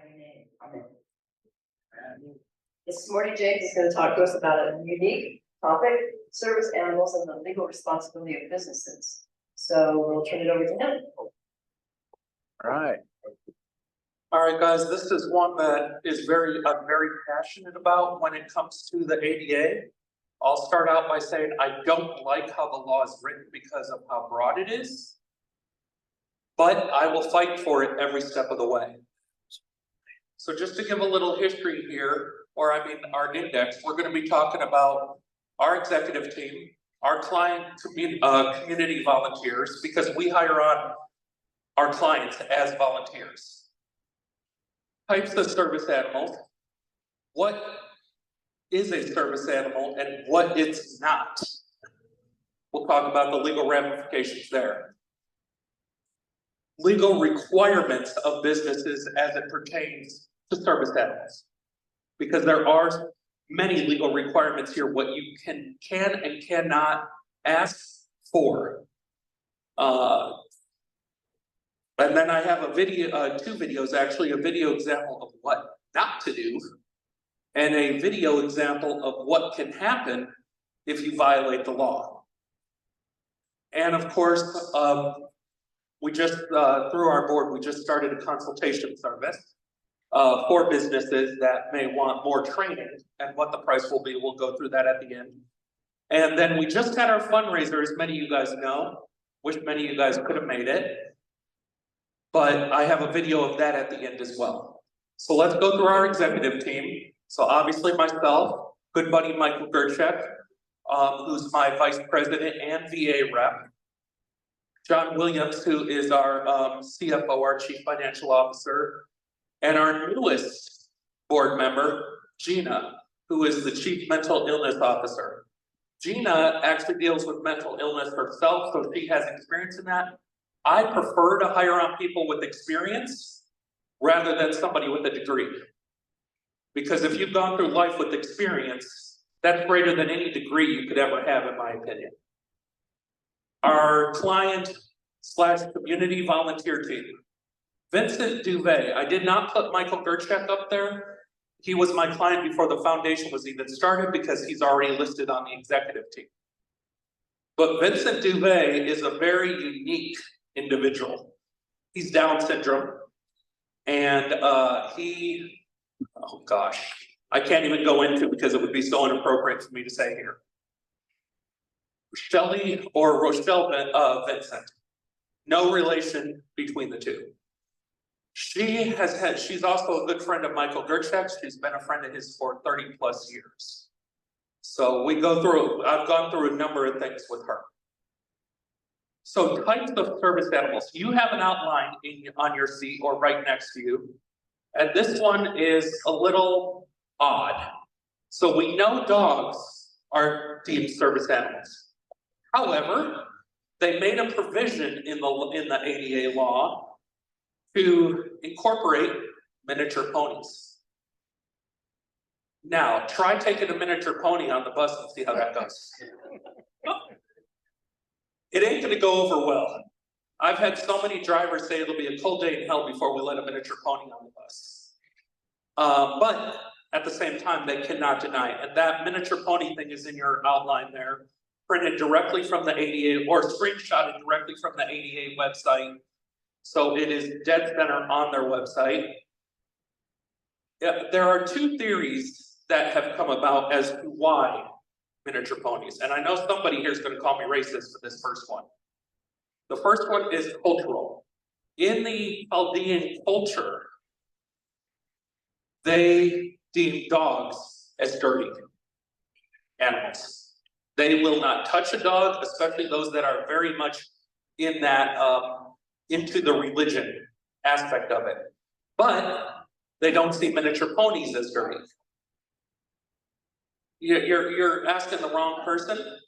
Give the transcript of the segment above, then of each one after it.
your name. This morning, Jake is going to talk to us about a unique topic, service animals and the legal responsibility of businesses. So we'll turn it over to him. All right, guys, this is one that I'm very passionate about when it comes to the ADA. I'll start out by saying I don't like how the law is written because of how broad it is, but I will fight for it every step of the way. So just to give a little history here, our index, we're going to be talking about our executive team, our client community volunteers, because we hire on our clients as volunteers. Types of service animals, what is a service animal and what it's not. We'll talk about the legal ramifications there. Legal requirements of businesses as it pertains to service animals. Because there are many legal requirements here, what you can and cannot ask for. And then I have a video, two videos actually, a video example of what not to do, and a video example of what can happen if you violate the law. And of course, we just, through our board, we just started a consultation service for businesses that may want more training, and what the price will be, we'll go through that at the end. And then we just had our fundraiser, as many of you guys know, wish many of you guys could have made it. But I have a video of that at the end as well. So let's go through our executive team. So obviously myself, good buddy Michael Gerchek, who's my vice president and VA rep. John Williams, who is our CFO, our chief financial officer. And our newest board member, Gina, who is the chief mental illness officer. Gina actually deals with mental illness herself, so she has experience in that. I prefer to hire on people with experience rather than somebody with a degree. Because if you've gone through life with experience, that's greater than any degree you could ever have, in my opinion. Our client/community volunteer team. Vincent Duvet, I did not put Michael Gerchek up there. He was my client before the foundation was even started because he's already listed on the executive team. But Vincent Duvet is a very unique individual. He's Down syndrome, and oh gosh, I can't even go into it because it would be so inappropriate for me to say here. Shelley or Rochelle Vincent, no relation between the two. She's also a good friend of Michael Gerchek's. She's been a friend of his for 30+ years. So I've gone through a number of things with her. So types of service animals. You have an outline on your seat or right next to you. And this one is a little odd. So we know dogs are deemed service animals. However, they made a provision in the ADA law to incorporate miniature ponies. Now, try taking a miniature pony on the bus and see how that goes. It ain't gonna go over well. I've had so many drivers say it'll be a cold day in hell before we let a miniature pony on the bus. But at the same time, they cannot deny it. And that miniature pony thing is in your outline there, printed directly from the ADA or screenshotted directly from the ADA website. So it is dead center on their website. Yeah, there are two theories that have come about as to why miniature ponies. And I know somebody here is going to call me racist for this first one. The first one is cultural. In the Chaldean culture, they deem dogs as dirty animals. They will not touch a dog, especially those that are very much in that into the religion aspect of it. But they don't see miniature ponies as dirty. You're asking the wrong person.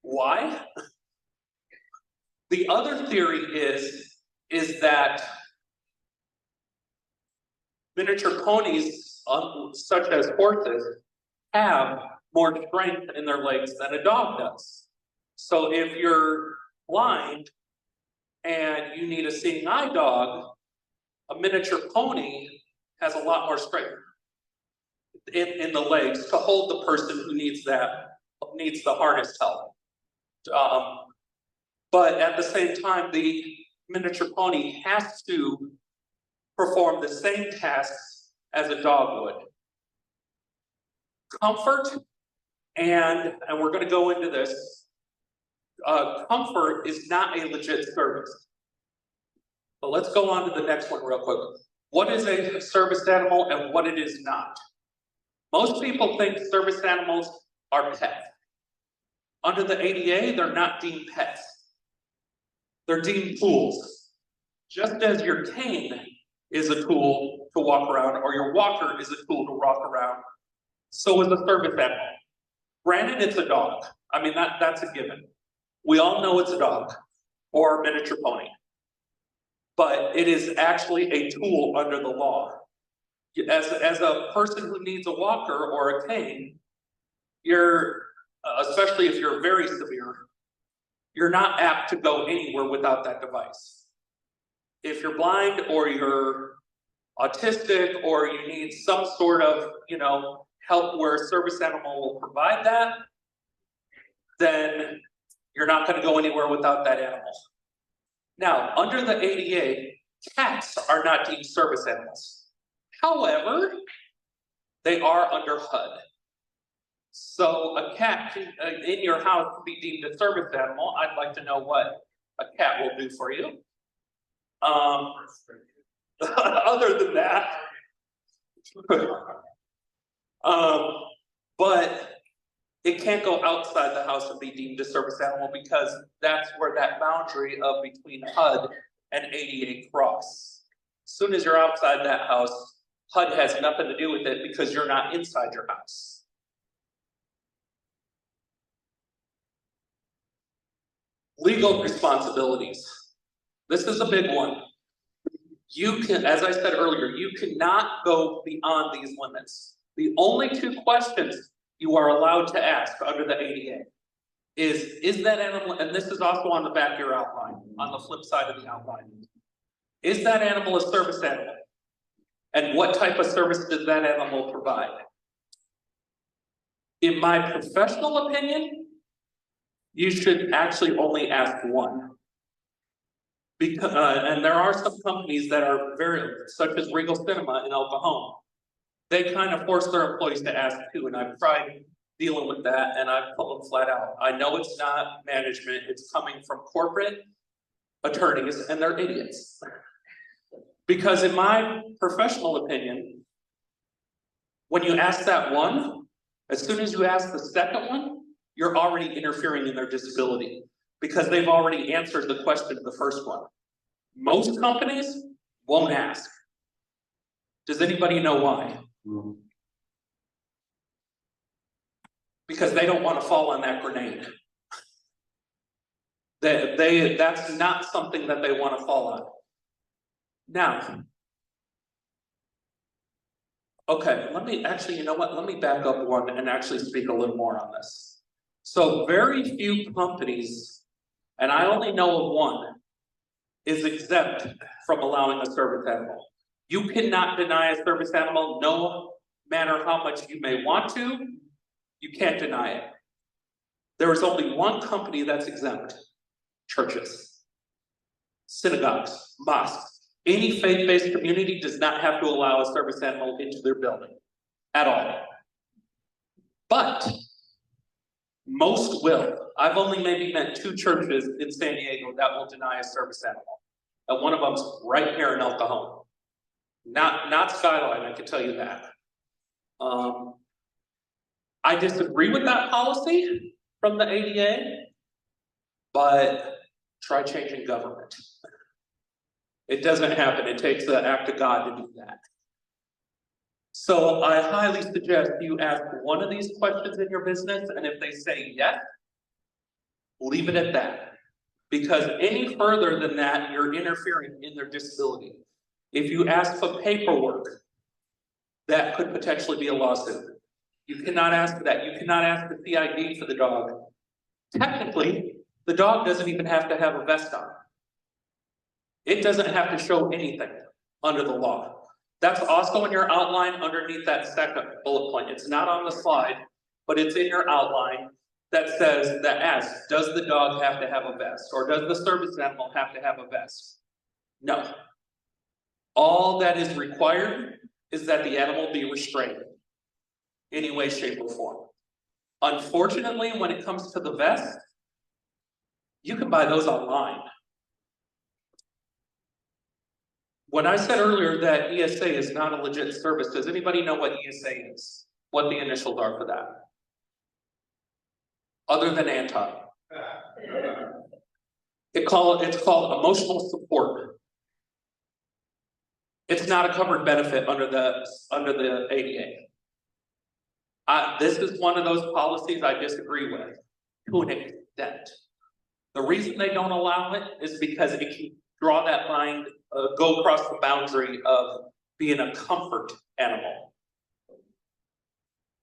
Why? The other theory is that miniature ponies, such as horses, have more strength in their legs than a dog does. So if you're blind and you need a seeing eye dog, A miniature pony has a lot more strength in the legs to hold the person who needs the harness help. But at the same time, the miniature pony has to perform the same tasks as a dog would. Comfort, and we're going to go into this, comfort is not a legit service. But let's go on to the next one real quick. What is a service animal and what it is not? Most people think service animals are pets. Under the ADA, they're not deemed pets. They're deemed tools. Just as your cane is a tool to walk around, or your walker is a tool to walk around, so is a service animal. Granted, it's a dog. I mean, that's a given. We all know it's a dog or a miniature pony. But it is actually a tool under the law. As a person who needs a walker or a cane, you're, especially if you're very severe, you're not apt to go anywhere without that device. If you're blind or you're autistic or you need some sort of, help where a service animal will provide that, then you're not going to go anywhere without that animal. Now, under the ADA, cats are not deemed service animals. However, they are under HUD. So a cat in your house can be deemed a service animal. I'd like to know what a cat will do for you. Other than that, but it can't go outside the house and be deemed a service animal because that's where that boundary of between HUD and ADA cross. As soon as you're outside that house, HUD has nothing to do with it because you're not inside your house. Legal responsibilities. This is a big one. You can, as I said earlier, you cannot go beyond these limits. The only two questions you are allowed to ask under the ADA is that animal, and this is also on the back of your outline, on the flip side of the outline. Is that animal a service animal? And what type of service does that animal provide? In my professional opinion, you should actually only ask one. Because, and there are some companies that are such as Regal Cinema in El Cajon. They kind of force their employees to ask two, and I've tried dealing with that, and I've told them flat out, I know it's not management, it's coming from corporate attorneys, and they're idiots. Because in my professional opinion, when you ask that one, as soon as you ask the second one, you're already interfering in their disability because they've already answered the question of the first one. Most companies won't ask. Does anybody know why? Because they don't want to fall on that grenade. That's not something that they want to fall on. Now, okay, let me actually, you know what? Let me back up one and actually speak a little more on this. So very few companies, and I only know of one, is exempt from allowing a service animal. You cannot deny a service animal no matter how much you may want to, you can't deny it. There is only one company that's exempt: churches, synagogues, mosques. Any faith-based community does not have to allow a service animal into their building at all. But most will. I've only maybe met 2 churches in San Diego that will deny a service animal. And one of them's right here in El Cajon. Not Skyline, I can tell you that. I disagree with that policy from the ADA, but try changing government. It doesn't happen. It takes the act of God to do that. So I highly suggest you ask one of these questions in your business, and if they say yes, leave it at that. Because any further than that, you're interfering in their disability. If you ask for paperwork, that could potentially be a lawsuit. You cannot ask for that. You cannot ask the CID for the dog. Technically, the dog doesn't even have to have a vest on. It doesn't have to show anything under the law. That's also in your outline underneath that second bullet point. It's not on the slide, but it's in your outline that says, that asks, does the dog have to have a vest? Or does the service animal have to have a vest? No. All that is required is that the animal be restrained in any way, shape, or form. Unfortunately, when it comes to the vest, you can buy those online. When I said earlier that ESA is not a legit service, does anybody know what ESA is? What the initials are for that? Other than anti. It's called emotional support. It's not a covered benefit under the ADA. This is one of those policies I disagree with to an extent. The reason they don't allow it is because it can draw that line, go across the boundary of being a comfort animal.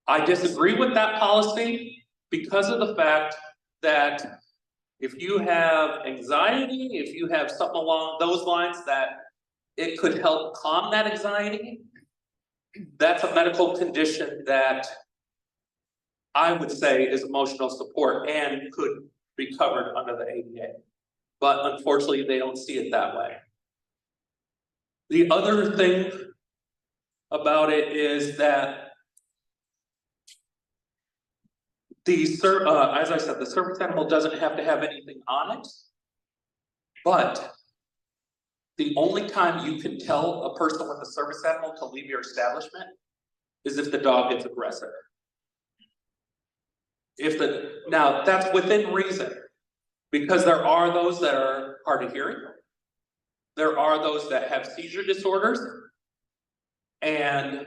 I disagree with that policy because of the fact that if you have anxiety, if you have something along those lines that it could help calm that anxiety, that's a medical condition that I would say is emotional support and could be covered under the ADA. But unfortunately, they don't see it that way. The other thing about it is that as I said, the service animal doesn't have to have anything on it, but the only time you can tell a person with a service animal to leave your establishment is if the dog gets aggressive. Now that's within reason, because there are those that are hard of hearing. There are those that have seizure disorders, and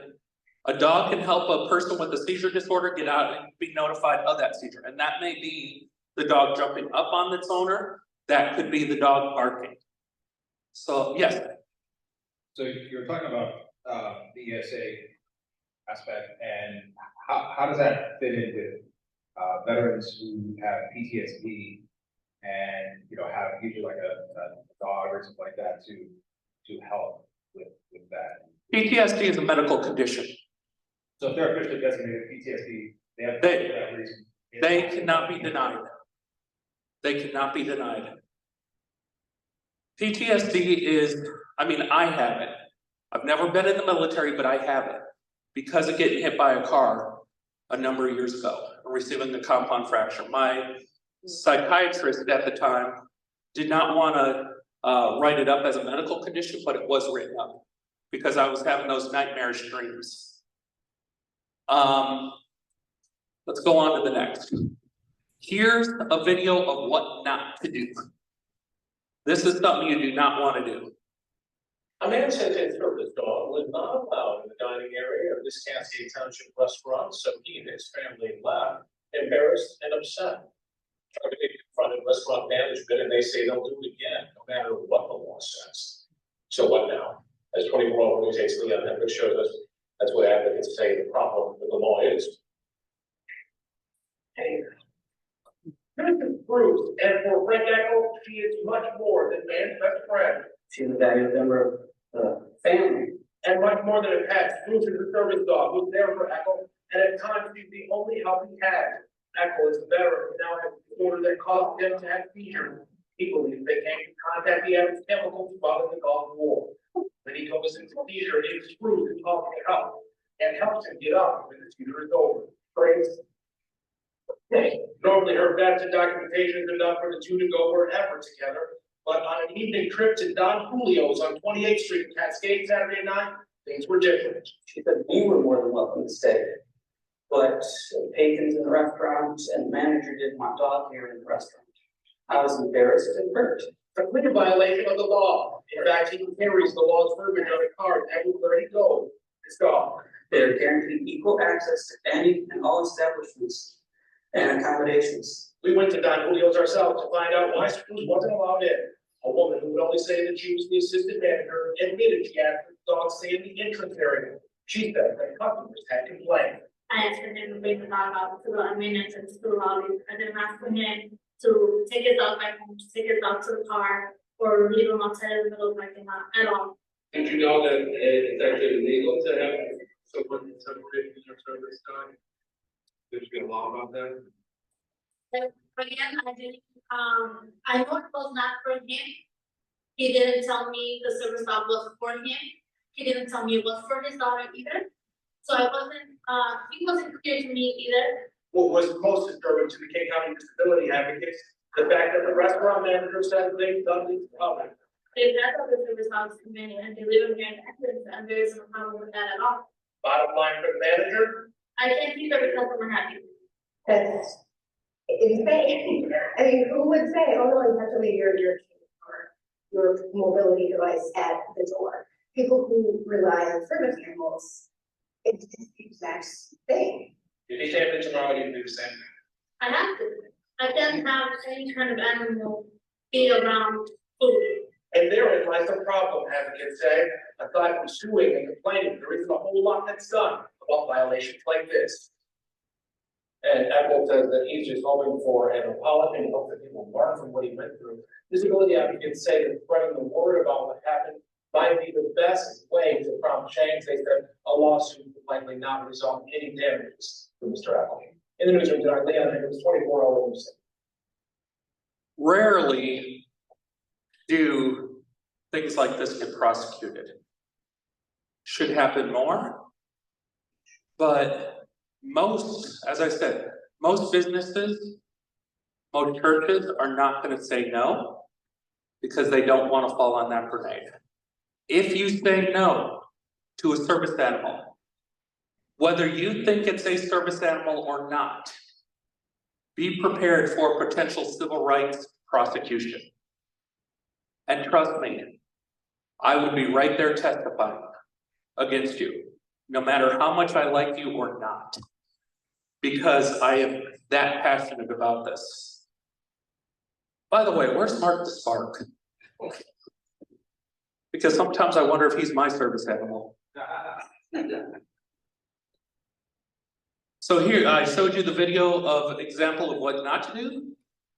a dog can help a person with a seizure disorder get out and be notified of that seizure. And that may be the dog jumping up on its owner, that could be the dog barking. So, yes. So you're talking about the ESA aspect, and how does that fit in with veterans who have PTSD and have usually like a dog or something like that to help with that? PTSD is a medical condition. So if they're officially designated PTSD, they have They- for that reason. They cannot be denied. They cannot be denied. PTSD is, I have it. I've never been in the military, but I have it because of getting hit by a car a number of years ago and receiving a compound fracture. My psychiatrist at the time did not want to write it up as a medical condition, but it was written up because I was having those nightmarish dreams. Let's go on to the next. Here's a video of what not to do. This is something you do not want to do. A man sent in service dog was not allowed in the dining area of this Cascade Township restaurant, so he and his family left, embarrassed and upset. Tried to get confronted restaurant management, and they say they'll do it again, no matter what the law says. So what now? As 24 organizations on that shows us, that's what advocates say the problem with the law is. Hey. Bruce, and for Frank Echo, she is much more than man's best friend. She's a valued member of the family. And much more than a pet. Bruce is a service dog who's there for Echo, and at times she's the only help he has. Echo is a veteran who now has a disorder that caused him to have seizures. He believes they came in contact the average chemicals involved in the Gulf War. When he goes into seizure, it is Bruce who calls for help and helps him get up when the seizure is over. Praise. Normally her vets and documentation is enough for the two to go wherever together, but on an evening trip to Don Julio's on 28th Street in Cascade Saturday night, things were different. She said we were more than welcome to stay, but patrons in the restaurant and the manager didn't want dog here in the restaurant. I was embarrassed and hurt. A clear violation of the law. In fact, he carries the law's verbiage on a card everywhere he goes. His dog. They're guaranteed equal access to any and all establishments and accommodations. We went to Don Julio's ourselves to find out why Spruce wasn't allowed in. A woman who would only say that she was the assistant manager admitted she had her dog stay in the entrance area. She said that customers had complained. I asked for him to bring the dog out to the minutes and to the lobby. I didn't ask for him to take his dog back home, to take his dog to the car, or leave him outside in the middle of the parking lot at all. Did you know that it's actually illegal to have someone separate in your service dog? Did you get a law about that? Again, I didn't, I know it was not for him. He didn't tell me the service dog was for him. He didn't tell me it was for his daughter either. So I wasn't, he wasn't clear to me either. What was most disturbing to the King County Disability Advocates, the fact that the restaurant manager said they've done this public. They've had other service dogs come in and they live in Grand Rapids and there isn't a problem with that at all. Bottom line for the manager, I can't keep every customer happy. That's insane. I mean, who would say, oh no, you have to leave your mobility device at the door? People who rely on service animals, it's the exact thing. you need to have it tomorrow, you can do the same thing. I have to. I can't have any kind of animal be around food. And therein lies the problem, advocates say, aside from suing and complaining, there isn't a whole lot that's done about violations like this. And Apple says that he's just hoping for an apology and hope that people learn from what he went through. Disability advocates say that spreading the word about what happened might be the best way to prompt change. They said a lawsuit would likely not result in any damages for Mr. Apple. In the newsroom tonight, Leon, it was 24 hours. Rarely do things like this get prosecuted. Should happen more. But most, as I said, most businesses, most churches are not going to say no because they don't want to fall on that grenade. If you say no to a service animal, whether you think it's a service animal or not, be prepared for potential civil rights prosecution. And trust me, I would be right there testifying against you, no matter how much I like you or not, because I am that passionate about this. By the way, where's Mark the Spark? Because sometimes I wonder if he's my service animal. So here, I showed you the video of example of what not to do.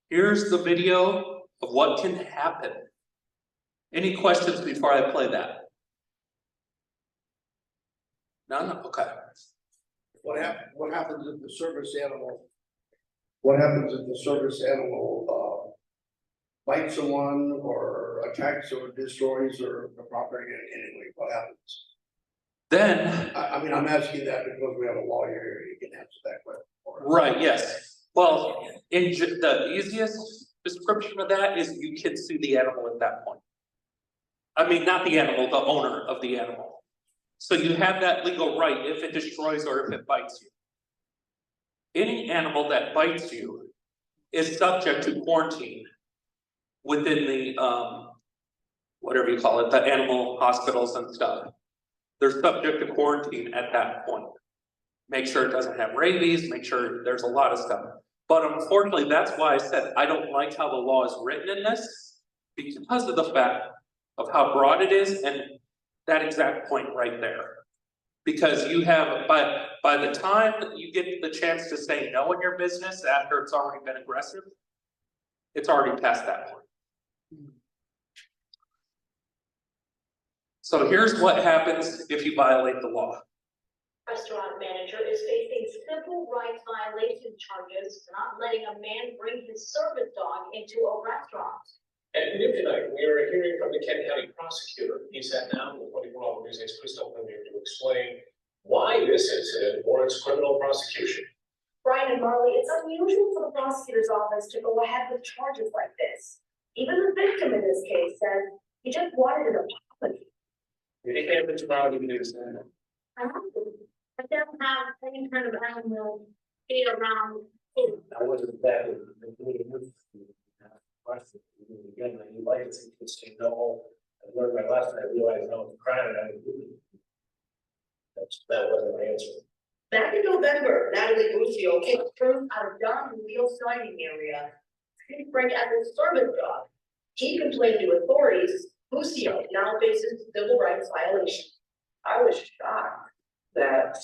Here's the video of what can happen. Any questions before I play that? None? Okay. What happens if the service animal? What happens if the service animal bites someone or attacks or destroys or the property in any way? What happens? Then, I mean, I'm asking that because we have a lawyer here. You can answer that question for us. right, yes. Well, the easiest description of that is you can sue the animal at that point. I mean, not the animal, the owner of the animal. So you have that legal right if it destroys or if it bites you. Any animal that bites you is subject to quarantine within the, whatever you call it, the animal hospitals and stuff. They're subject to quarantine at that point. Make sure it doesn't have rabies, make sure there's a lot of stuff. But unfortunately, that's why I said I don't like how the law is written in this, because of the fact of how broad it is and that exact point right there. Because you have, by the time you get the chance to say no in your business after it's already been aggressive, it's already past that point. So here's what happens if you violate the law. Restaurant manager is facing civil rights violation charges for not letting a man bring his service dog into a restaurant. And new tonight, we are hearing from the Kent County prosecutor. He sat down with 24 News Crystal to explain why this incident warrants criminal prosecution. Brian and Marley, it's unusual for the prosecutor's office to go ahead with charges like this. Even the victim in this case said he just wanted an apology. If it happens tomorrow, you can do the same. I have to. I can't have any kind of animal be around food. I wasn't that. Again, you like it, you can say no. I learned my lesson, I realized no, it's crying, and I didn't do it. That wasn't my answer. Back in November, Natalie Lucio came through out of Don Julio's dining area. To bring Apple's service dog. He complained to authorities. Lucio now faces civil rights violation. I was shocked that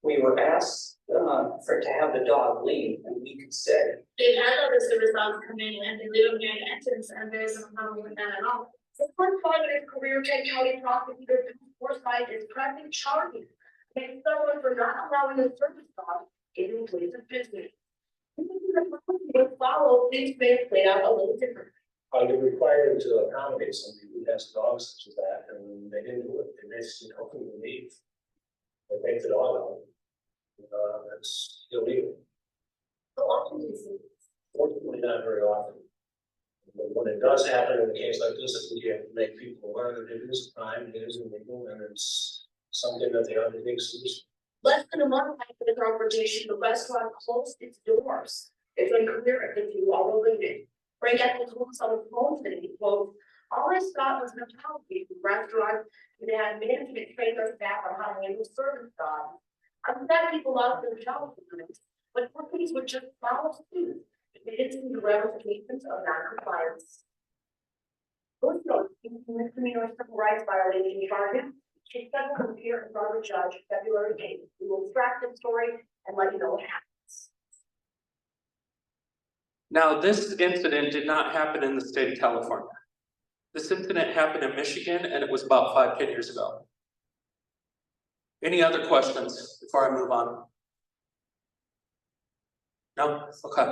we were asked to have the dog leave, and we could say, They've had other service dogs come in and they live in Grand Entrance and there isn't a problem with that at all. The first part of his career, Kent County prosecutor Forsyth is pressing charges against someone for not allowing a service dog in the place of business. Would follow, things may have played out a little different. Are you required to accommodate somebody who has dogs such as that, and they didn't do it, they basically helped them leave? They take the dog out. That's illegal. So often you see, Fortunately, not very often. But when it does happen in a case like this, I think you have to make people aware that it is a crime, it is illegal, and it's something that they ought to take seriously. less than a month after the confrontation, the restaurant closed its doors. It's unclear if the two are related. Frank Eccles was on the phone today, quote, all I got was an apology from the restaurant, and they had management train their staff on how to handle service dogs. I'm glad people lost their jobs, but companies would just follow suit if they didn't see the ramifications of non-compliance. Those notes, misdemeanor civil rights violation charges, should settle and appear in front of a judge February 8th. We will track the story and let you know what happens. Now, this incident did not happen in the state of California. This incident happened in Michigan, and it was about 5-10 years ago. Any other questions before I move on? No? Okay.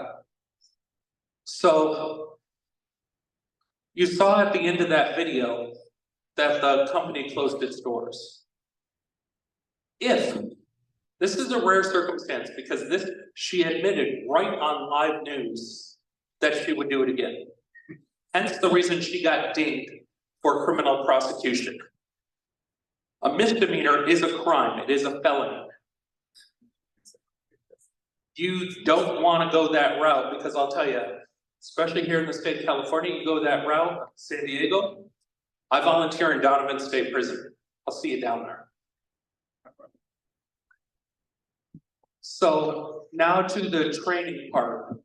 So, you saw at the end of that video that the company closed its doors. If, this is a rare circumstance because she admitted right on live news that she would do it again. Hence the reason she got dinged for criminal prosecution. A misdemeanor is a crime, it is a felony. You don't want to go that route because I'll tell you, especially here in the state of California, you go that route, San Diego, I volunteer in Donovan State Prison. I'll see you down there. So now to the training part,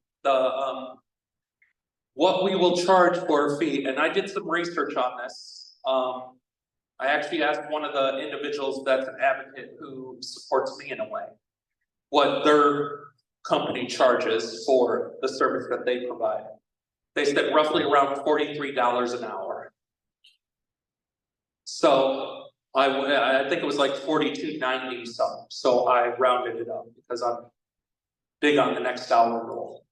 what we will charge for a fee, and I did some research on this. I actually asked one of the individuals that's an advocate who supports me in a way, what their company charges for the service that they provide. They said roughly around $43 an hour. So I think it was like $42.90 something. So I rounded it up because I'm big on the next hour rule.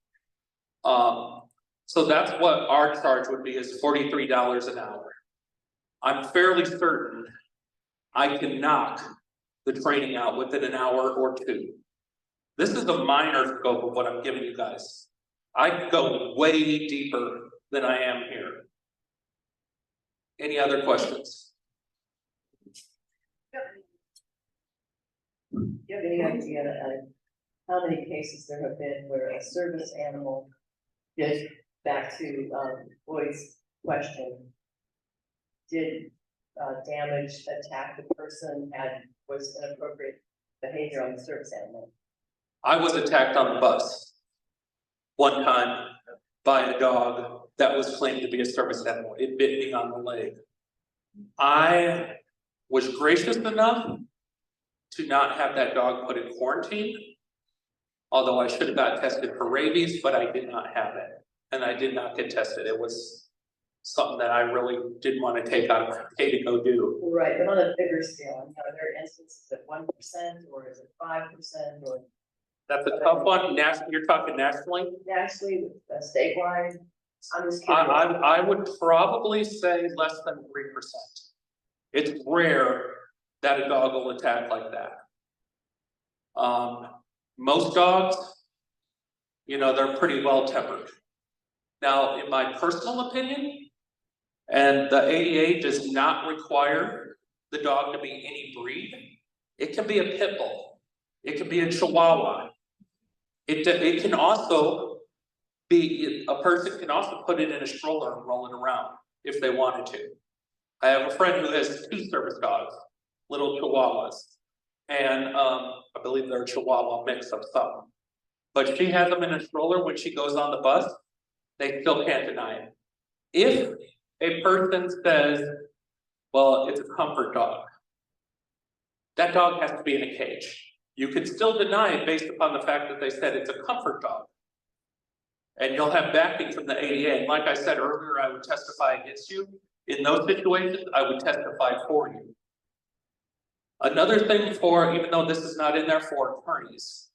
So that's what our charge would be, is $43 an hour. I'm fairly certain I can knock the training out within an hour or two. This is a minor scope of what I'm giving you guys. I could go way deeper than I am here. Any other questions? Do you have any idea how many cases there have been where a service animal, just back to Boyd's question, did damage, attack the person, was inappropriate behavior on the service animal? I was attacked on the bus one time by a dog that was claimed to be a service animal. It bit me on the leg. I was gracious enough to not have that dog put in quarantine, although I should have got tested for rabies, but I did not have it, and I did not get tested. It was something that I really didn't want to take out of my day to go do. Right, but on a bigger scale, are there instances of 1% or is it 5% or? That's a tough one. You're talking nationally? Nationally, statewide, I'm just curious. I would probably say less than 3%. It's rare that a dog will attack like that. Most dogs, you know, they're pretty well tempered. Now, in my personal opinion, and the ADA does not require the dog to be any breed. It can be a pit bull. It can be a Chihuahua. It can also be, a person can also put it in a stroller and roll it around if they wanted to. I have a friend who has 2 service dogs, little Chihuahuas. And I believe they're a Chihuahua mix of something. But she has them in a stroller when she goes on the bus. They still can't deny it. If a person says, well, it's a comfort dog, that dog has to be in a cage. You could still deny it based upon the fact that they said it's a comfort dog. And you'll have backing from the ADA. And like I said earlier, I would testify against you In those situations, I would testify for you. Another thing for, even though this is not in there for attorneys,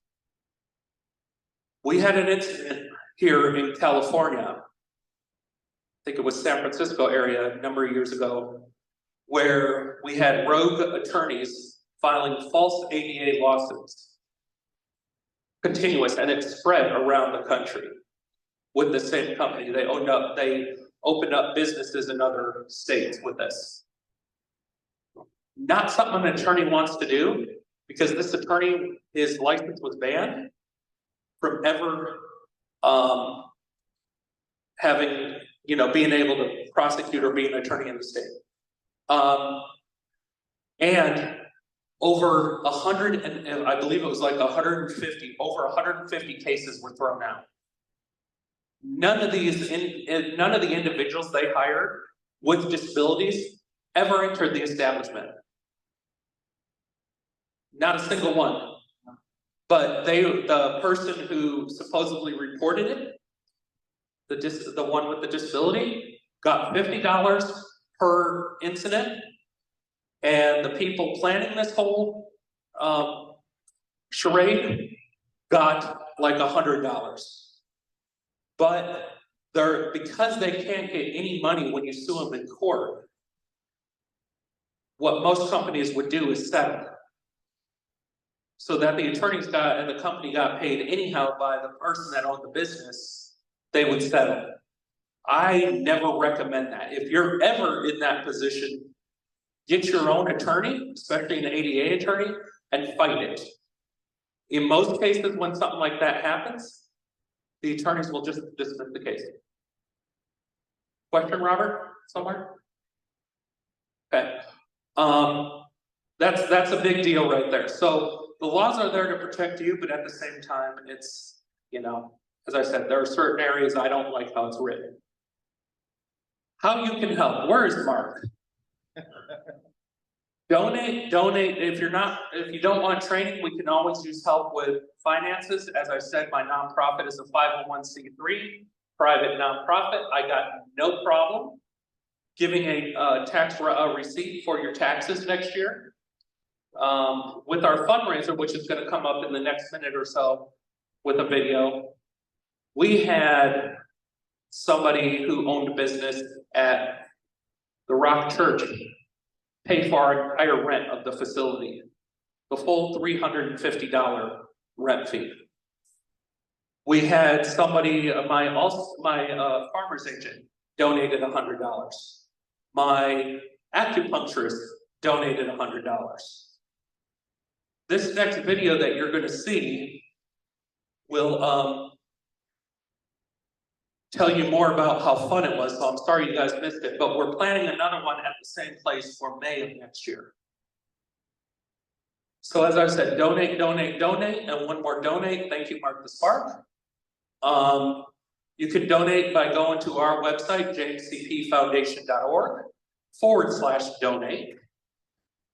we had an incident here in California. I think it was San Francisco area a number of years ago, where we had rogue attorneys filing false ADA lawsuits. Continuous, and it spread around the country with the same company. They opened up businesses in other states with this. Not something an attorney wants to do, because this attorney, his license was banned from ever having, being able to prosecute or be an attorney in the state. And over 100, and I believe it was like 150, over 150 cases were thrown out. None of the individuals they hired with disabilities ever entered the establishment. Not a single one. But the person who supposedly reported it, the one with the disability, got $50 per incident, and the people planning this whole charade got like $100. But because they can't get any money when you sue them in court, what most companies would do is settle. So that the attorneys and the company got paid anyhow by the person that owned the business, they would settle. I never recommend that. If you're ever in that position, get your own attorney, especially an ADA attorney, and fight it. In most cases, when something like that happens, the attorneys will just dismiss the case. Question, Robert, somewhere? Okay. That's a big deal right there. So the laws are there to protect you, but at the same time, it's, as I said, there are certain areas I don't like how it's written. How you can help? Where is Mark? Donate. If you don't want training, we can always use help with finances. As I said, my nonprofit is a 501c3, private nonprofit. I got no problem giving a tax receipt for your taxes next year. With our fundraiser, which is going to come up in the next minute or so with a video, we had somebody who owned a business at the Rock Church pay for our entire rent of the facility, the full $350 rent fee. We had somebody, my farmer's agent donated $100. My acupuncturist donated $100. This next video that you're going to see will tell you more about how fun it was, so I'm sorry you guys missed it, but we're planning another one at the same place for May of next year. So as I said, donate, and one more donate. Thank you, Mark the Spark. You can donate by going to our website, jcpfoundation.org/donate.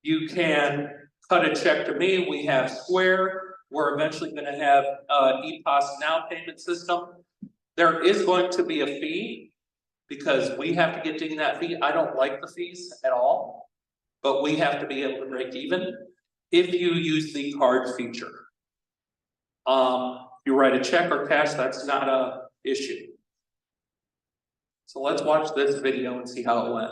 You can cut a check to me. We have Square. We're eventually going to have EPOS Now payment system. There is going to be a fee because we have to get to that fee. I don't like the fees at all, but we have to be able to break even if you use the card feature. You write a check or cash, that's not an issue. So let's watch this video and see how it went.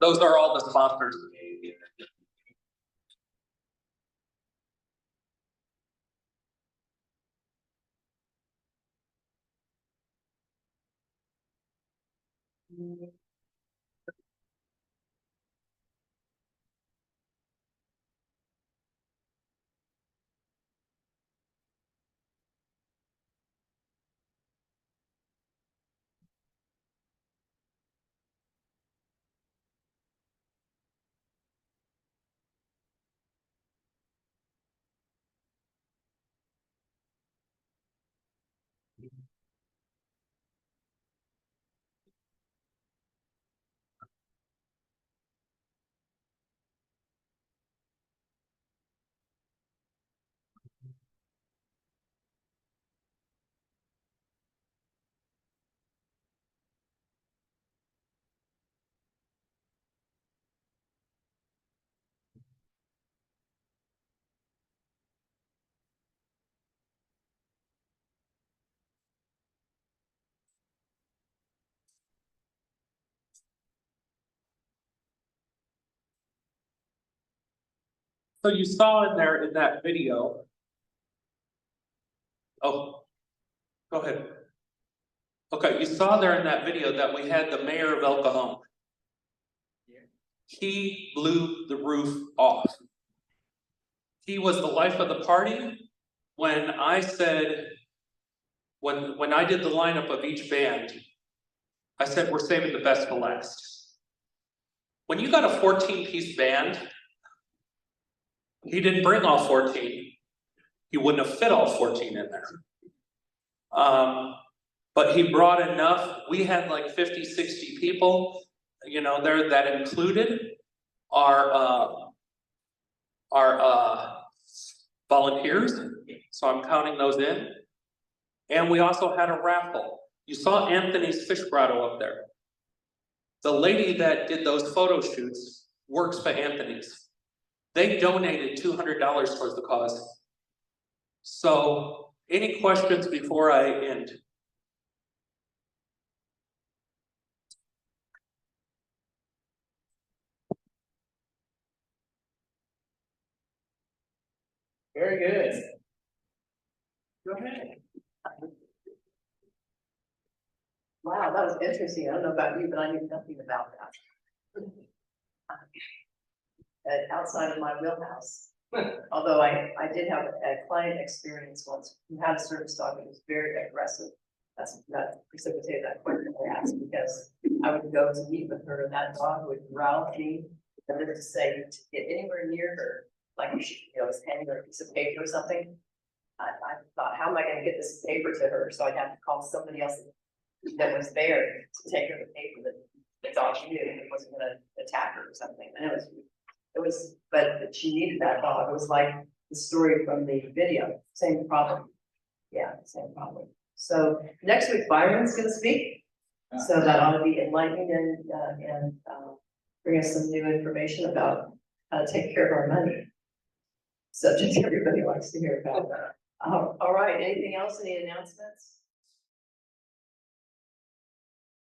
Those are all the sponsors. So you saw in there in that video. Oh, go ahead. Okay, you saw there in that video that we had the mayor of El Cajon. He blew the roof off. He was the life of the party. When I said, when I did the lineup of each band, I said, we're saving the best for last. When you got a 14-piece band, he didn't bring all 14. He wouldn't have fit all 14 in there. But he brought enough. We had like 50, 60 people, you know, there that included our volunteers. So I'm counting those in. And we also had a raffle. You saw Anthony's Fish Grotto up there. The lady that did those photo shoots works for Anthony's. They donated $200 towards the cause. So, any questions before I end? Very good. Go ahead. Wow, that was interesting. I don't know about you, but I knew nothing about that. Outside of my wheelhouse. Although I did have a client experience once who had a service dog that was very aggressive. That precipitated that question I asked, because I would go to meet with her and that dog would growl at me and then to say to get anywhere near her, like she, you know, was handing her a piece of paper or something. I thought, how am I gonna get this paper to her? So I'd have to call somebody else that was there to take her the paper that the dog knew it wasn't gonna attack her or something. And but she needed that dog. It was like the story from the video, same problem. Yeah, same problem. So next week Byron's gonna speak. So that ought to be enlightening and bring us some new information about how to take care of our money. Subject everybody likes to hear about. All right, anything else, any announcements?